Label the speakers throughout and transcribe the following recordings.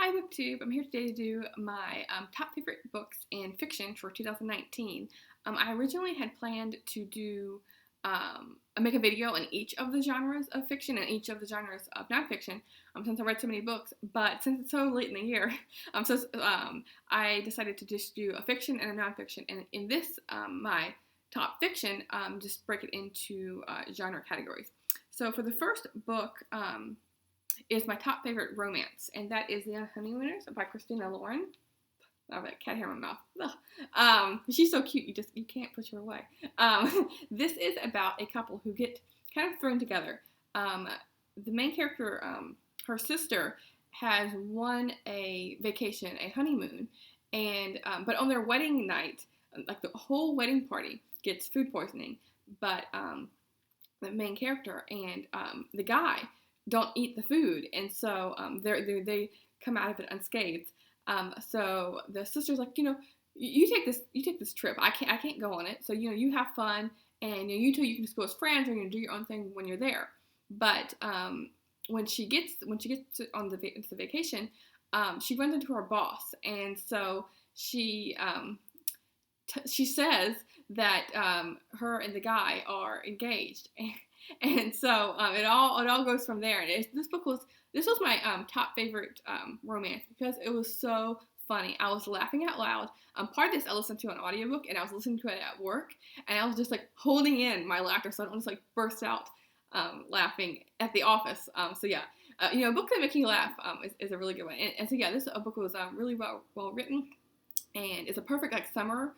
Speaker 1: Hi BookTube, I'm here today to do my top favorite books in fiction for 2019. I originally had planned to do make a video on each of the genres of fiction and each of the genres of nonfiction since I read so many books, but since it's so late in the year, I decided to just do a fiction and a nonfiction, and in this, my top fiction, just break it into genre categories. So for the first book, is my top favorite romance, and that is The Honeymooners by Christina Lauren. Oh, that cat hair in my mouth. She's so cute, you can't push her away. This is about a couple who get kind of thrown together. The main character, her sister, has won a vacation, a honeymoon, and but on their wedding night, like the whole wedding party gets food poisoning, but the main character and the guy don't eat the food, and so they come out of it unscathed. So the sister's like, you take this trip. I can't go on it. So you have fun, and you two you can just go as friends, or do your own thing when you're there. But when she gets on the vacation, she runs into her boss, and so she says that her and the guy are engaged, and so it all goes from there. And this was my top favorite romance because it was so funny. I was laughing out loud. Part of this I listened to an audiobook, and I was listening to it at work, and I was just like holding in my laughter so I don't just like burst out laughing at the office. So yeah, a book that makes you laugh is a really good one. And so yeah, this book was really well written, and it's a perfect like summer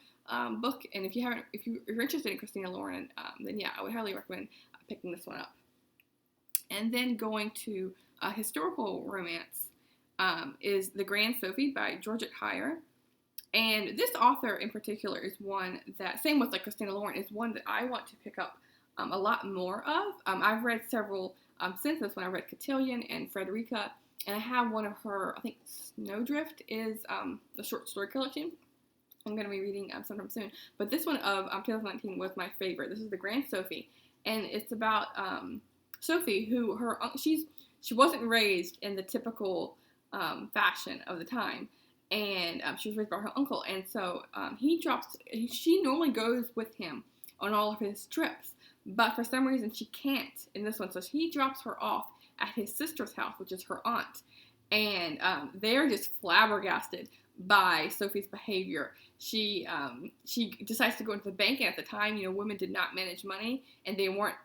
Speaker 1: book. And if you're interested in Christina Lauren, then yeah, I would highly recommend picking this one up. And then going to a historical romance is The Grand Sophie by Georgette Heyer. And this author in particular is one that, same with like Christina Lauren, is one that I want to pick up a lot more of. I've read several since this one. I read Cotillion and Frederica, and I have one of her, I think Snowdrift is a short story collection I'm going to be reading sometime soon. But this one of 2019 was my favorite. This is The Grand Sophie, and it's about Sophie, who she wasn't raised in the typical fashion of the time, and she was raised by her uncle, and so she normally goes with him on all of his trips, but for some reason she can't in this one, so he drops her off at his sister's house, which is her aunt, and they're just flabbergasted by Sophie's behavior. She decides to go into the bank, and at the time, women did not manage money, and they weren't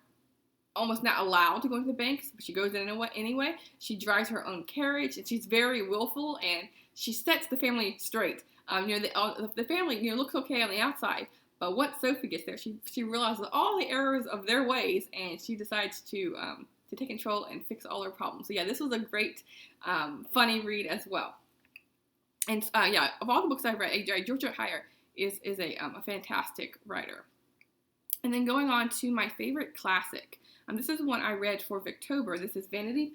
Speaker 1: almost not allowed to go into the bank, but she goes in anyway. She drives her own carriage, and she's very willful, and she sets the family straight. The family, looks okay on the outside, but once Sophie gets there, she realizes all the errors of their ways, and she decides to take control and fix all their problems. So yeah, this was a great, funny read as well. And yeah, of all the books I've read, Georgette Heyer is a fantastic writer. And then going on to my favorite classic. This is one I read for Victober. This is Vanity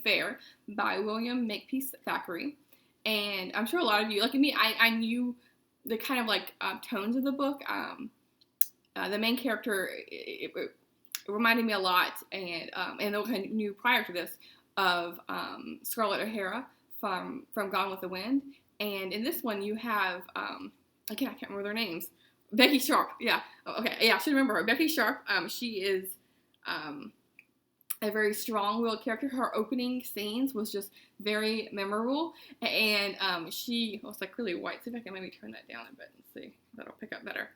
Speaker 1: Fair by William Makepeace Thackeray. And I'm sure a lot of you, like me, I knew the kind of like tones of the book. The main character, it reminded me a lot, and I knew prior to this of Scarlett O'Hara from Gone with the Wind. And in this one, you have again, I can't remember their names. Becky Sharp, yeah. Okay, yeah, I should remember her. Becky Sharp, she is a very strong-willed character. Her opening scenes was just very memorable, and she was like really white. See if I can maybe turn that down a bit and see if that'll pick up better.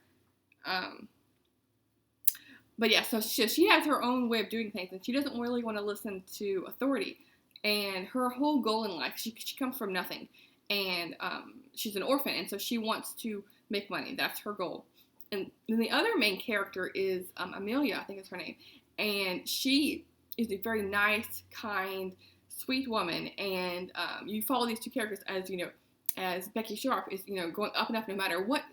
Speaker 1: But yeah, so she has her own way of doing things, and she doesn't really want to listen to authority. And her whole goal in life, she comes from nothing, and she's an orphan, and so she wants to make money. That's her goal. And then the other main character is Amelia, I think is her name, and she is a very nice, kind, sweet woman. And you follow these two characters as Becky Sharp is going up and up. No matter what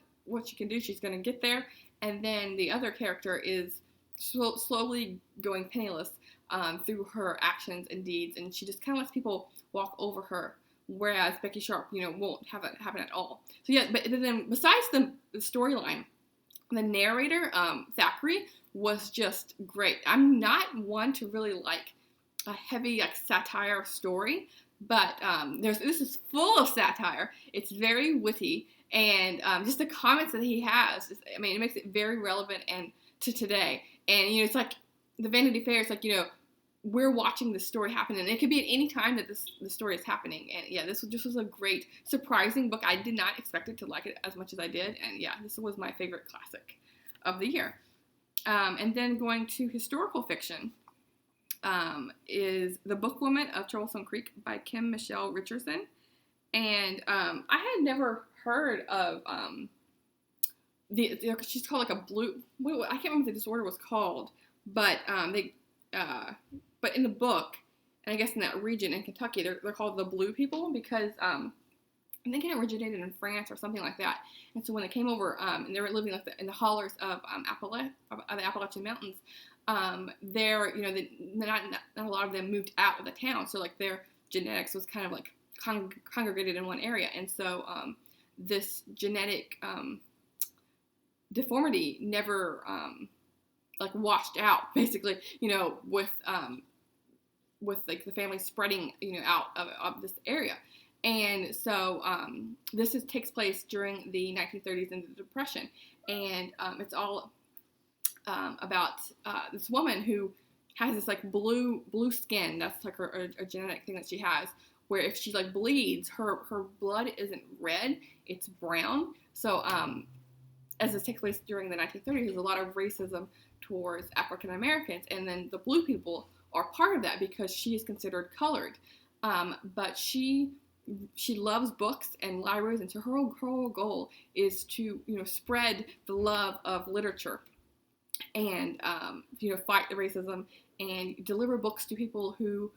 Speaker 1: she can do, she's going to get there. And then the other character is slowly going penniless through her actions and deeds, and she just kind of lets people walk over her. Whereas Becky Sharp, won't have that happen at all. So yeah, but then besides the storyline, the narrator, Thackeray, was just great. I'm not one to really like a heavy like satire story, But this is full of satire. It's very witty, and just the comments that he has, I mean, it makes it very relevant and to today. And it's like the Vanity Fair. It's like we're watching this story happen, and it could be at any time that the story is happening. And yeah, this was a great, surprising book. I did not expect it to like it as much as I did, and yeah, this was my favorite classic of the year. And then going to historical fiction. Is The Bookwoman of Troublesome Creek by Kim Michelle Richardson. And I had never heard of she's called like a blue, I can't remember what the disorder was called, but but in the book, and I guess in that region in Kentucky, they're called the blue people because I think it originated in France or something like that. And so when they came over and they were living like in the hollers of the Appalachian Mountains, not a lot of them moved out of the town, so like their genetics was kind of like congregated in one area, and so this genetic deformity never like washed out, basically, with like the family spreading out of this area. And so this takes place during the 1930s and the Depression, and it's all about this woman who has this like blue skin. That's like a genetic thing that she has, where if she like bleeds, her blood isn't red, it's brown. So as this takes place during the 1930s, there's a lot of racism towards African Americans, and then the blue people are part of that because she is considered colored. But she loves books and libraries, and so her whole goal is to spread the love of literature and fight the racism and deliver books to people who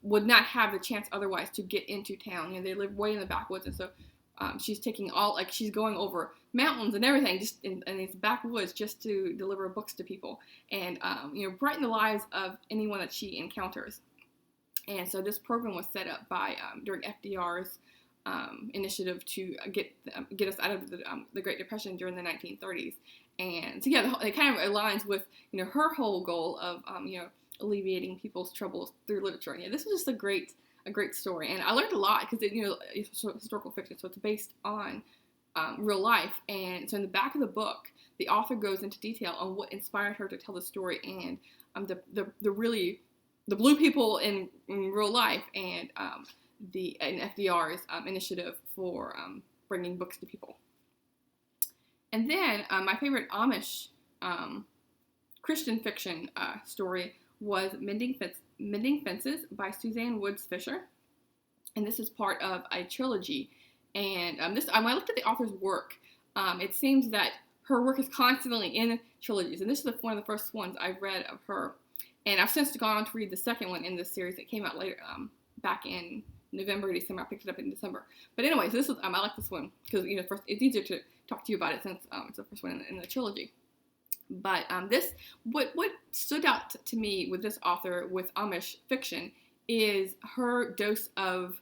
Speaker 1: would not have the chance otherwise to get into town. They live way in the backwoods, and so she's she's going over mountains and everything just in these backwoods just to deliver books to people and brighten the lives of anyone that she encounters. And so this program was set up by during FDR's initiative to get us out of the Great Depression during the 1930s. And so yeah, it kind of aligns with her whole goal of alleviating people's troubles through literature. And yeah, this was just a great story, and I learned a lot because it's historical fiction, so it's based on real life. And so in the back of the book, the author goes into detail on what inspired her to tell the story, and the blue people in real life, and FDR's initiative for bringing books to people. And then my favorite Amish Christian fiction story was Mending Fences by Suzanne Woods Fisher. And this is part of a trilogy. And when I looked at the author's work, it seems that her work is constantly in trilogies. And this is one of the first ones I've read of her. And I've since gone on to read the second one in this series that came out later, back in November, December. I picked it up in December. But anyways, I like this one because first it's easier to talk to you about it since it's the first one in the trilogy. But what stood out to me with this author with Amish fiction is her dose of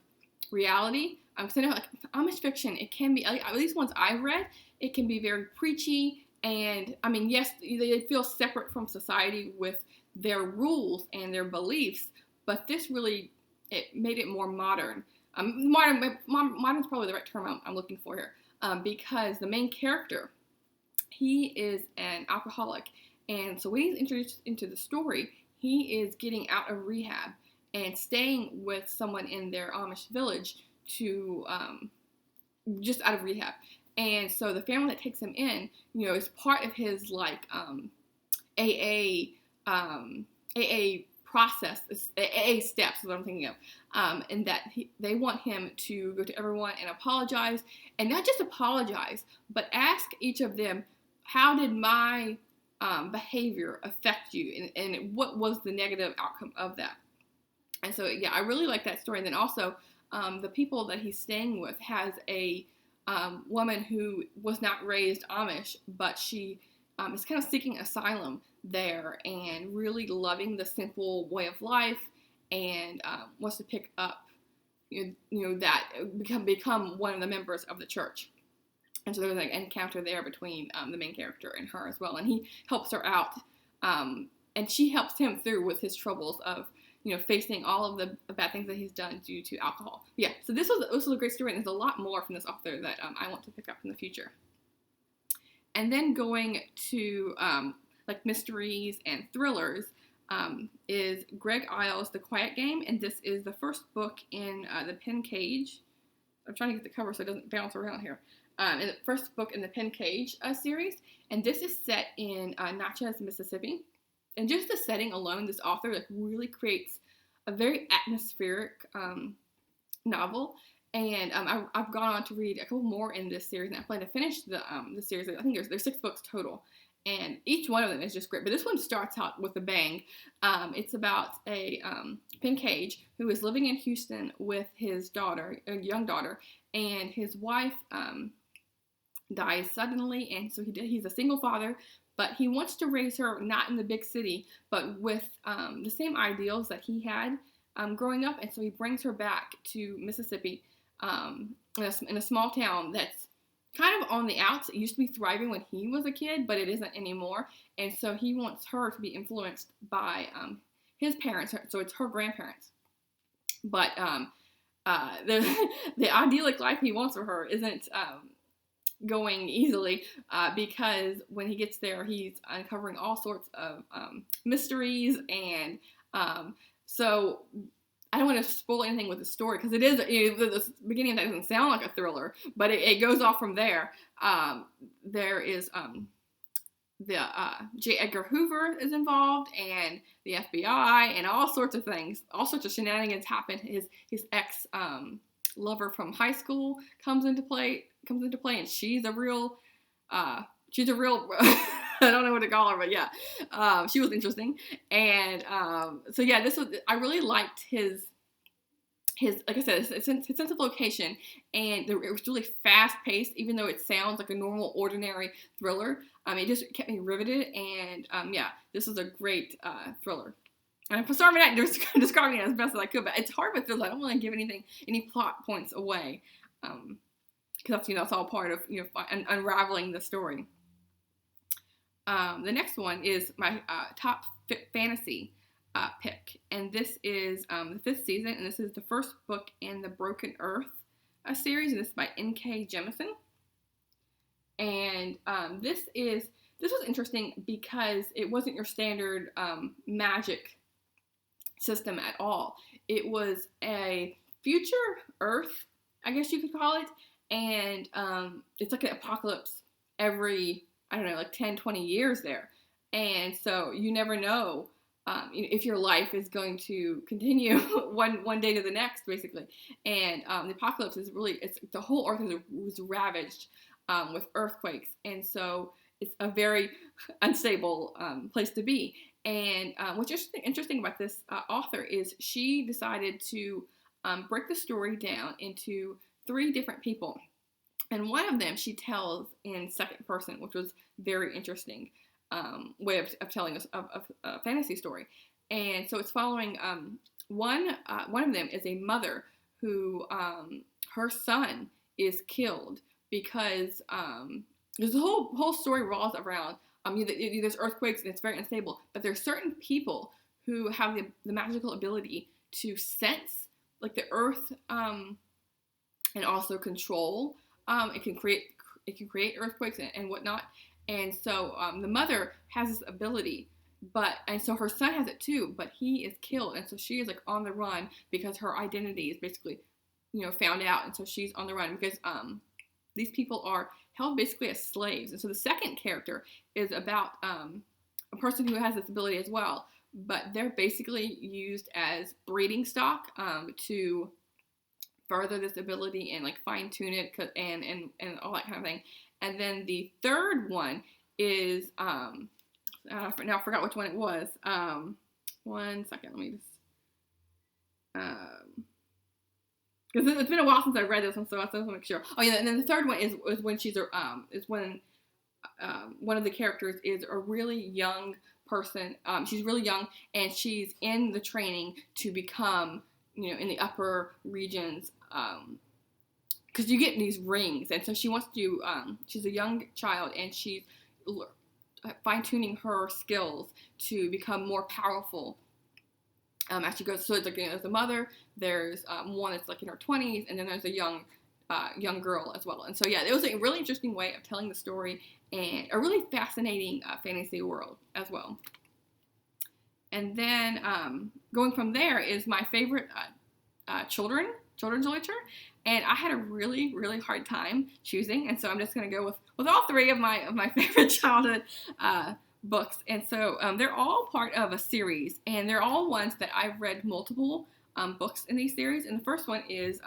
Speaker 1: reality. Because I know like Amish fiction, it can be, at least ones I've read, it can be very preachy, and I mean, yes, they feel separate from society with their rules and their beliefs, but this really, it made it more modern. Modern is probably the right term I'm looking for here, because the main character, he is an alcoholic, and so when he's introduced into the story, he is getting out of rehab and staying with someone in their Amish village to just out of rehab. And so the family that takes him in, is part of his like AA process, AA steps is what I'm thinking of, and that they want him to go to everyone and apologize, and not just apologize, but ask each of them, how did my behavior affect you, and what was the negative outcome of that? And so yeah, I really like that story. And then also the people that he's staying with has a woman who was not raised Amish, but she is kind of seeking asylum there and really loving the simple way of life, and wants to pick up, that become one of the members of the church. And so there's like an encounter there between the main character and her as well, and he helps her out, and she helps him through with his troubles of facing all of the bad things that he's done due to alcohol. Yeah, so this was a great story, and there's a lot more from this author that I want to pick up in the future. And then going to like mysteries and thrillers is Greg Iles' The Quiet Game, and this is the first book in the Pen Cage. I'm trying to get the cover so it doesn't bounce around here. In the first book in the Pen Cage series, and this is set in Natchez, Mississippi. And just the setting alone, this author like really creates a very atmospheric novel. And I've gone on to read a couple more in this series, and I plan to finish the series. I think there's 6 books total, and each one of them is just great. But this one starts out with a bang. It's about a Pen Cage who is living in Houston with his daughter, a young daughter, and his wife dies suddenly, and so he's a single father. But he wants to raise her not in the big city, but with the same ideals that he had growing up. And so he brings her back to Mississippi in a small town that's kind of on the outs. It used to be thriving when he was a kid, but it isn't anymore. And so he wants her to be influenced by his parents. So it's her grandparents. But the idyllic life he wants for her isn't going easily because when he gets there, he's uncovering all sorts of mysteries, and so I don't want to spoil anything with the story because it is the beginning of that doesn't sound like a thriller, but it goes off from there. There is J. Edgar Hoover is involved, and the FBI, and all sorts of things, all sorts of shenanigans happen. His ex lover from high school comes into play, and she's a real I don't know what to call her, but yeah, she was interesting. And so yeah, I really liked his like I said, his sense of location, and it was really fast paced, even though it sounds like a normal, ordinary thriller. It just kept me riveted, and yeah, this was a great thriller. And I'm sorry for not describing it as best as I could, but it's hard with thrillers. I don't want to give any plot points away, because that's all part of unraveling the story. The next one is my top fantasy pick, and this is the 5th season, and this is the first book in the Broken Earth series, and this is by N.K. Jemisin. And this was interesting because it wasn't your standard magic system at all. It was a future Earth, I guess you could call it, and it's like an apocalypse every, I don't know, like 10, 20 years there. And so you never know if your life is going to continue one day to the next, basically. And the apocalypse is really, the whole Earth was ravaged with earthquakes. And so it's a very unstable place to be. And what's interesting about this author is she decided to break the story down into 3 different people. And one of them she tells in second person, which was very interesting way of telling us a fantasy story. And so it's following one of them is a mother who her son is killed because the whole story revolves around there's earthquakes and it's very unstable, but there's certain people who have the magical ability to sense like the earth and also control. It can create earthquakes and whatnot. And so the mother has this ability, and so her son has it too, but he is killed, and so she is like on the run because her identity is basically, found out, and so she's on the run because these people are held basically as slaves. And so the second character is about a person who has this ability as well, but they're basically used as breeding stock to further this ability and like fine tune it and all that kind of thing. And then the third one is now I forgot which one it was. 1 second, let me just because it's been a while since I read this one, so I just want to make sure. Oh yeah, and then the third one is when when one of the characters is a really young person. She's really young, and she's in the training to become, in the upper regions, because you get these rings, and so she wants to. She's a young child, and she's fine-tuning her skills to become more powerful as she goes. So it's like, there's a mother, there's one that's like in her 20s, and then there's a young girl as well. And so yeah, it was a really interesting way of telling the story, and a really fascinating fantasy world as well. And then going from there is my favorite children's literature, and I had a really, really hard time choosing, and so I'm just going to go with all three of my favorite childhood books. And so they're all part of a series, and they're all ones that I've read multiple books in these series. And the first one is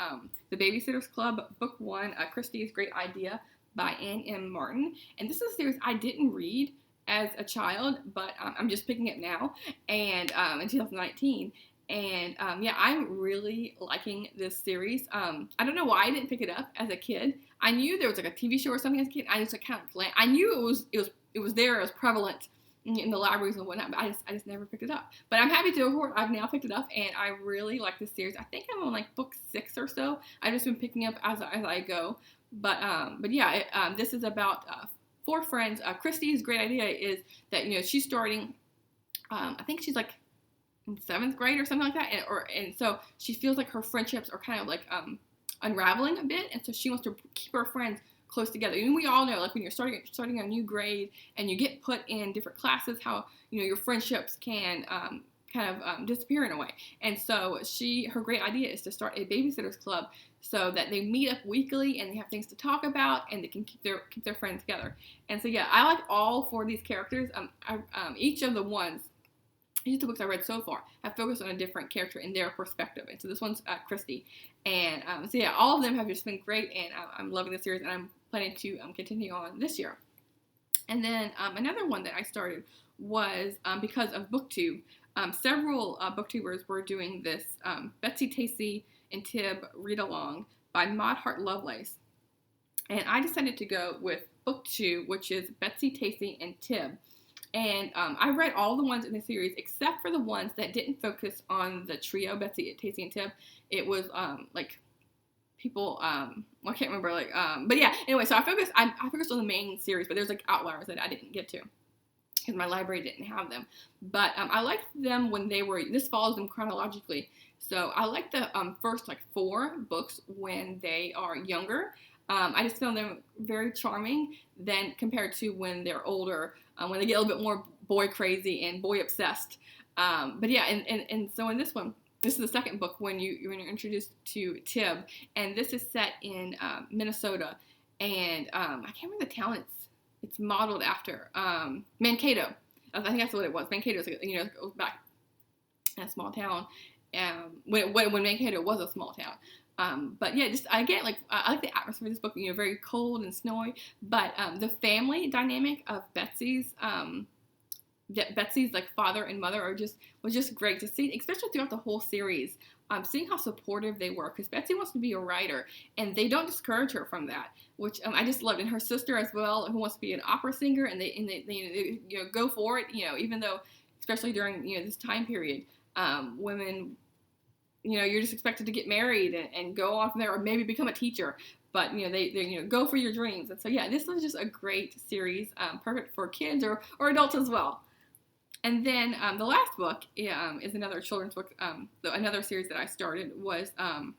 Speaker 1: The Babysitter's Club, Book 1, Christie's Great Idea by Anne M. Martin. And this is a series I didn't read as a child, but I'm just picking it now, and in 2019. And yeah, I'm really liking this series. I don't know why I didn't pick it up as a kid. I knew there was like a TV show or something as a kid. I just like kind of I knew it was there, it was prevalent in the libraries and whatnot, but I just never picked it up. But I'm happy to report I've now picked it up, and I really like this series. I think I'm on like book 6 or so. I've just been picking up as I go. But yeah, this is about 4 friends. Christie's great idea is that, she's starting. I think she's like in 7th grade or something like that, and so she feels like her friendships are kind of like unraveling a bit, and so she wants to keep her friends close together. And we all know, like when you're starting a new grade and you get put in different classes, how your friendships can kind of disappear in a way. And so her great idea is to start a babysitter's club so that they meet up weekly and they have things to talk about and they can keep their friends together. And so yeah, I like all 4 of these characters. Each of the books I read so far have focused on a different character in their perspective. And so this one's Christy. And so yeah, all of them have just been great, and I'm loving the series, and I'm planning to continue on this year. And then another one that I started was because of BookTube. Several booktubers were doing this Betsy Tacy and Tib read-along by Maud Hart Lovelace. And I decided to go with book 2, which is Betsy Tacy and Tib. And I read all the ones in the series except for the ones that didn't focus on the trio, Betsy, Tacy, and Tib. It was like people, I can't remember, but yeah, anyway, so I focused on the main series, but there's like outliers that I didn't get to because my library didn't have them. But I liked them when this follows them chronologically. So I like the first 4 books when they are younger. I just found them very charming then compared to when they're older, when they get a little bit more boy crazy and boy obsessed. But yeah, and so in this one, this is the second book when you're introduced to Tib, and this is set in Minnesota, and I can't remember the town it's modeled after. Mankato. I think that's what it was. Mankato is, it goes back in a small town, when Mankato was a small town. But yeah, just I like the atmosphere of this book. Very cold and snowy. But the family dynamic of Betsy's like father and mother was just great to see, especially throughout the whole series. Seeing how supportive they were, because Betsy wants to be a writer, and they don't discourage her from that, which I just loved. And her sister as well, who wants to be an opera singer, and they go for it. Even though, especially during this time period, women. You're just expected to get married and go off there, or maybe become a teacher. But they go for your dreams. And so yeah, this was just a great series, perfect for kids or adults as well. And then the last book is another children's book. Another series that I started was the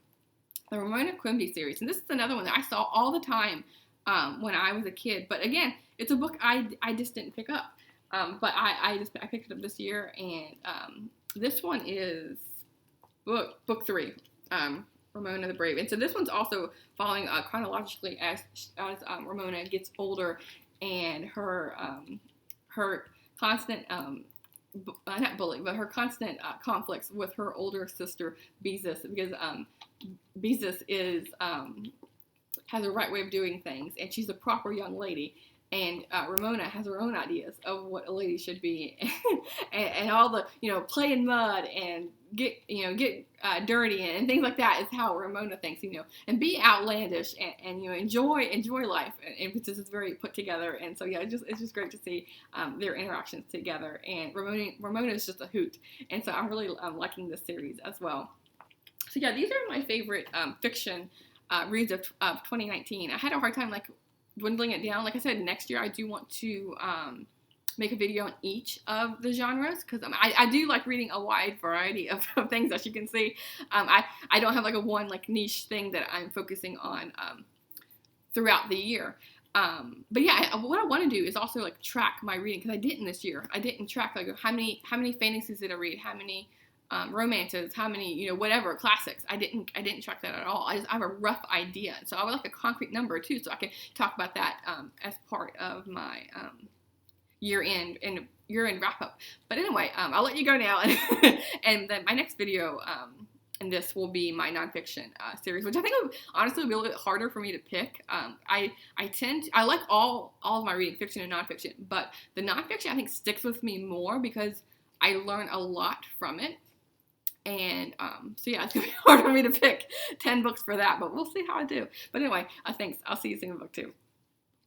Speaker 1: Ramona Quimby series, and this is another one that I saw all the time when I was a kid. But again, it's a book I just didn't pick up. But I picked it up this year, and this one is book 3, Ramona the Brave. And so this one's also following chronologically as Ramona gets older, and her constant not bullying, but her constant conflicts with her older sister Beezus, because Beezus has a right way of doing things, and she's a proper young lady. And Ramona has her own ideas of what a lady should be, and all the play in mud and get dirty and things like that is how Ramona thinks, and be outlandish and enjoy life. And this is very put together, and so yeah, it's just great to see their interactions together. And Ramona is just a hoot, and so I'm really liking this series as well. So yeah, these are my favorite fiction reads of 2019. I had a hard time dwindling it down. Like I said, next year I do want to make a video on each of the genres, because I do like reading a wide variety of things, as you can see. I don't have like a one like niche thing that I'm focusing on throughout the year. But yeah, what I want to do is also like track my reading, because I didn't this year. I didn't track like how many fantasies did I read, how many romances, how many, whatever, classics. I didn't track that at all. I have a rough idea. So I would like a concrete number too, so I can talk about that as part of my year-end wrap up. But anyway, I'll let you go now, and then my next video, and this will be my nonfiction series, which I think honestly will be a little bit harder for me to pick. I like all of my reading, fiction and nonfiction, but the nonfiction I think sticks with me more because I learn a lot from it. And so yeah, it's gonna be hard for me to pick 10 books for that, but we'll see how I do. But anyway, thanks. I'll see you soon in book 2.